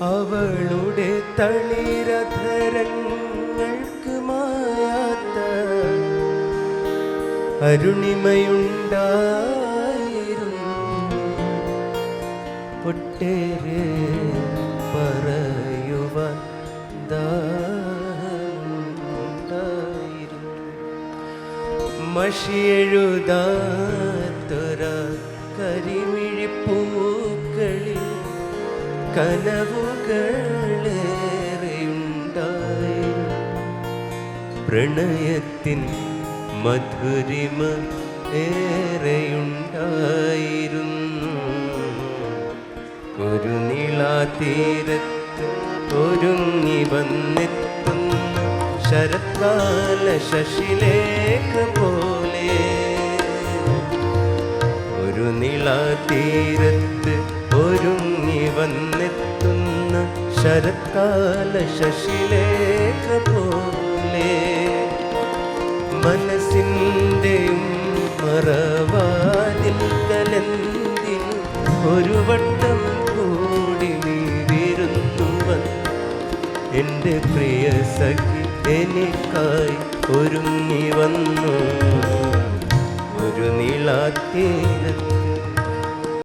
അവളുടെ തളിരധരങ്ങൾക്ക് മായാത്ത അരുണിമയുണ്ടായിരുന്നു. ഒട്ടേറെ പറയുവാൻ ദാഹമുണ്ടായിരുന്നു. മഷിയെഴുതാത്തൊര കരിമിഴിപ്പൂക്കളിൽ കനവുകളേറെയുണ്ടായിരുന്നു. പ്രണയത്തിൻ മധുരിമ ഏറെയുണ്ടായിരുന്നു. ഒരു നീളാതീരത്ത് ഒരുങ്ങി വന്നെത്തുന്ന ശരത്കാല ശശിലേഖ പോലെ, ഒരു നീളാതീരത്ത് ഒരുങ്ങി വന്നെത്തുന്ന ശരത്കാല ശശിലേഖ പോലെ, മനസ്സിൻ്റെയും മറവാതിൽ കലന്തിനു ഒരു വട്ടം കൂടി നീ വിരുന്നു വന്നു. എൻ്റെ പ്രിയ സഖി എനിക്കായി ഒരുങ്ങി വന്നു. ഒരു നീളാതീരത്ത്